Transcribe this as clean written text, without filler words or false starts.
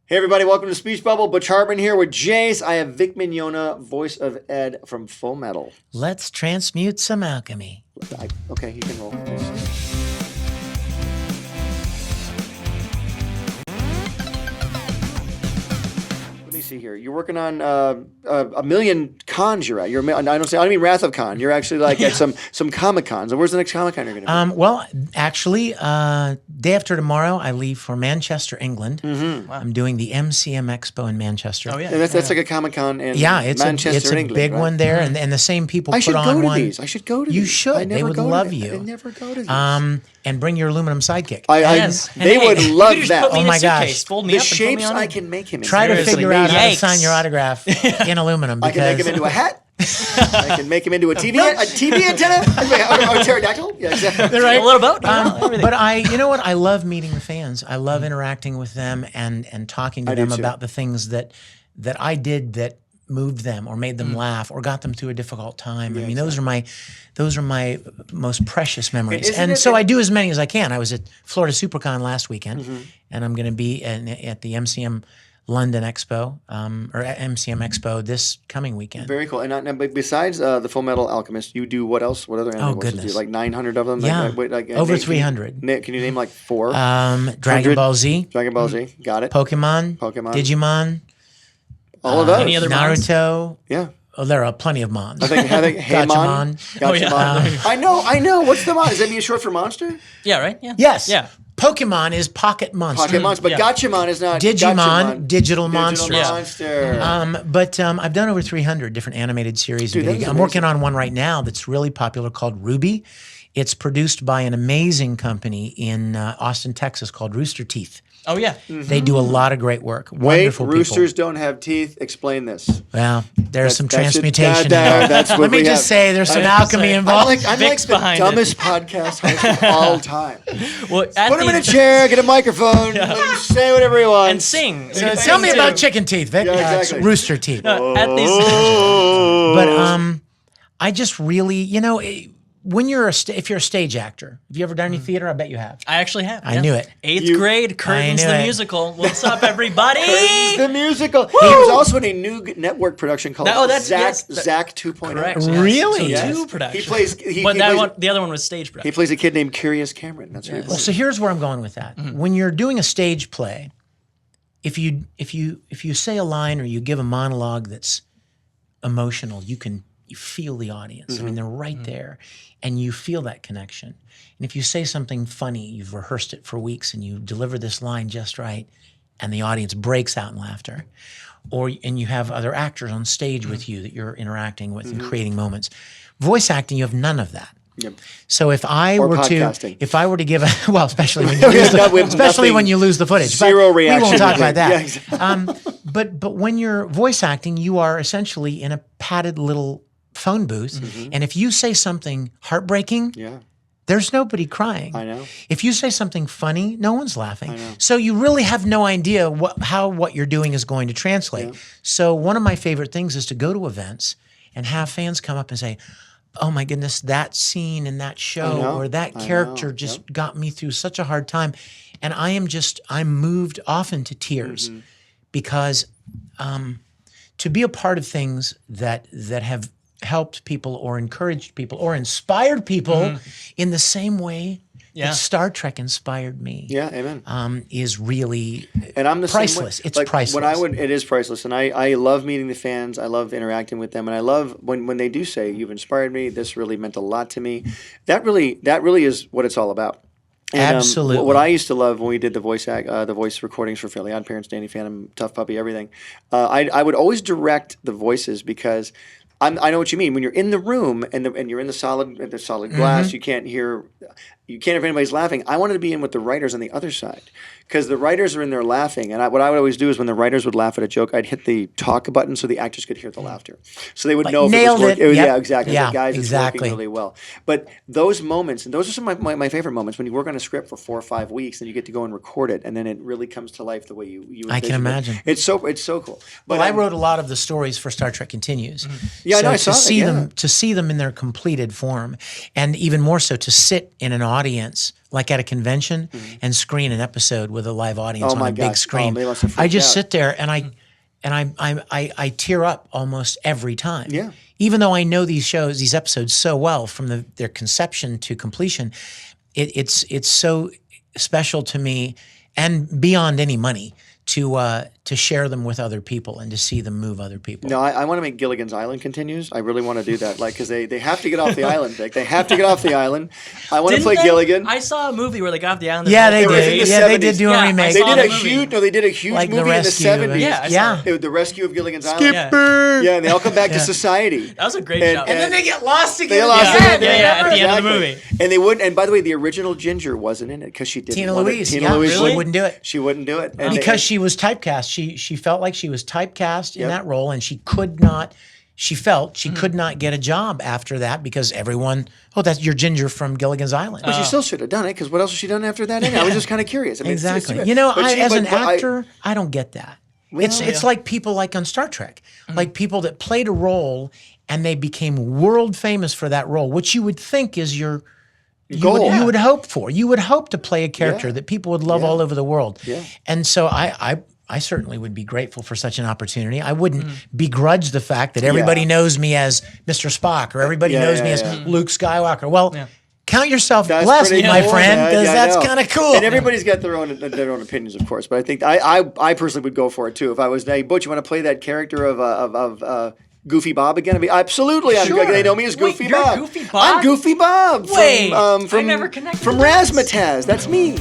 Hey everybody, welcome to Speech Bubble. Butch Hartman here with Jace. I have Vic Mignogna, voice of Ed from Fullmetal. Let's transmute some alchemy. Okay, you can roll. Let me see here. You're working on a million cons you're at. I don't mean Wrath of Con. You're actually like at some Comic Cons. Where's the next Comic Con you're going to be? Well, actually, day after tomorrow, I leave for Manchester, England. Mm-hmm. Wow. I'm doing the MCM Expo in Manchester. Oh yeah, and that's like a Comic Con in Manchester, it's a England, big right? one there, and the same people I put should on go to one. these. I should go to You these. should. They would love you. I never go to these. And bring your aluminum sidekick. They would love that. Oh my gosh. The shapes I can make him in. Try to figure out how to sign your autograph in aluminum. I can make him into a hat. I can make him into a TV antenna, or a pterodactyl. Yeah, exactly. Right. A little boat. But you know what? I love meeting the fans. I love interacting with them and talking to them about the things that I did that moved them or made them laugh or got them through a difficult time. Yeah, I mean, those are my most precious memories. And so I do as many as I can. I was at Florida SuperCon last weekend, and I'm going to be at the MCM London Expo, or MCM Expo this coming weekend. Very cool. And besides the Fullmetal Alchemist, you do what else? What other anime do you do? Like 900 of them? Yeah, over 300. Can you name like 4? Dragon Ball Z. Dragon Ball Z, got it. Pokemon. Digimon. All of those. Any other Naruto. Yeah. Oh, there are plenty of mons. I think Heymon. Gotchamon. I know. What's the mon? Is that mean short for monster? Yeah, right? Yeah. Yes. Yeah. Pokemon is Pocket Monster. Pocket Monster, but Gotchamon is not. Digimon, Digital Monster. But I've done over 300 different animated series. Dude, I'm working on one right now that's really popular called Ruby. It's produced by an amazing company in Austin, Texas called Rooster Teeth. Oh, yeah. They do a lot of great work. Wonderful roosters people. don't have teeth. Explain this. Well, there's some transmutation. Let me just say there's some alchemy involved. I'm like the dumbest podcast host of all time. Well, Put him in a chair, get a microphone, let him say whatever he wants. And sing. So tell me about chicken teeth, Vic. Yeah, exactly. It's rooster teeth. At these. But I just really, when if you're a stage actor, have you ever done any theater? I bet you have. I actually have. I knew it. 8th grade, Curtains the Musical. What's up, everybody? Curtains the Musical. He was also in a new network production called Zach 2.0. Correct. Really? Yes. Yes. Two production. He plays. The other one was stage production. He plays a kid named Curious Cameron. That's what he plays. So here's where I'm going with that. When you're doing a stage play, if you say a line or you give a monologue that's emotional, you feel the audience. I mean, they're right there, and you feel that connection. And if you say something funny, you've rehearsed it for weeks, and you deliver this line just right, and the audience breaks out in laughter, and you have other actors on stage with you that you're interacting with and creating moments. Voice acting, you have none of that. Yep. So if I were to give especially when you lose the footage, Zero reaction. We won't talk about that. Yeah, exactly. But when you're voice acting, you are essentially in a padded little phone booth, and if you say something heartbreaking, there's nobody crying. I know. If you say something funny, no one's laughing. I know. So you really have no idea how what you're doing is going to translate. Yeah. So one of my favorite things is to go to events and have fans come up and say, oh my goodness, that scene in that show or that character just got me through such a hard time. And I'm moved often to tears because to be a part of things that have helped people or encouraged people or inspired people in the same way that Star Trek inspired me. Yeah, amen. Is really and I'm the priceless. Same way. It's priceless. It is priceless, and I love meeting the fans. I love interacting with them, and I love when they do say, "You've inspired me. This really meant a lot to me." That really is what it's all about. And, absolutely. What I used to love when we did the voice recordings for Fairly Odd Parents, Danny Phantom, Tough Puppy, everything, I would always direct the voices because I know what you mean. When you're in the room and you're in the solid glass, you can't hear if anybody's laughing. I wanted to be in with the writers on the other side because the writers are in there laughing. And what I would always do is when the writers would laugh at a joke, I'd hit the talk button so the actors could hear the laughter, so they would know if it was working. Yeah, exactly. Yeah, the guys, exactly. It's working really well. But those moments, and those are some of my favorite moments when you work on a script for 4 or 5 weeks and you get to go and record it, and then it really comes to life the way you I can imagine. It's so cool. But I wrote a lot of the stories for Star Trek Continues. Yeah, so I saw to see them in their completed form, and even more so to sit in an audience like at a convention, and screen an episode with a live audience Oh on my a big gosh. screen. Oh, they must have I freaked just out. sit there and I tear up almost every time. Yeah. Even though I know these episodes so well from their conception to completion, it's so special to me and beyond any money to share them with other people and to see them move other people. No, I want to make Gilligan's Island continues. I really want to do that, like, because they have to get off the island, Vic. They have to get off the island. I want to play Gilligan. I saw a movie where they got off the island. Yeah, they was in did. the Yeah, they did 70s. do a Yeah, remake. They saw did a the movie. huge. No, they did a huge Like The movie in the Rescue. '70s. Yeah, I saw it. The Rescue of Gilligan's Island. Skipper. Yeah, and they all come back to society. That was a great And- show. and And then they get lost again. They lost Yeah, it. yeah, at the end of the Exactly. movie. And they wouldn't. And by the way, the original Ginger wasn't in it because she didn't. Tina want Louise. Tina Yeah, Louise really? Wouldn't do it. She wouldn't do it. And Because she was typecast. She felt like she was typecast in that role, and she could not. She felt she could not get a job after that because everyone. Oh, that's your Ginger from Gilligan's Island. But she still should have done it because what else has she done after that? I was just kind of curious. I mean, Exactly. It's, You know, but she- as but- an but I- actor, I don't get that. It's like people like on Star Trek, like people that played a role and they became world famous for that role, which you would think is your Goal. you would hope for. You would hope to play a character Yeah. that people would love all over the world. Yeah. And so I certainly would be grateful for such an opportunity. I wouldn't begrudge the fact that everybody knows me as Mr. Spock or everybody Yeah, knows yeah, me as yeah. Luke Skywalker. Well, count yourself That's blessed, pretty my cool, friend, man. because Yeah, I that's know. kind of cool. And everybody's got their own opinions, of course. But I think I personally would go for it too. If I was, hey, Butch, you want to play that character of Goofy Bob again? I'd be, absolutely. Sure. They know me as Wait, Goofy you're Bob. Goofy Bob? I'm Goofy Bob. Wait, from, I never connected from the dots. Razzmatazz. That's me.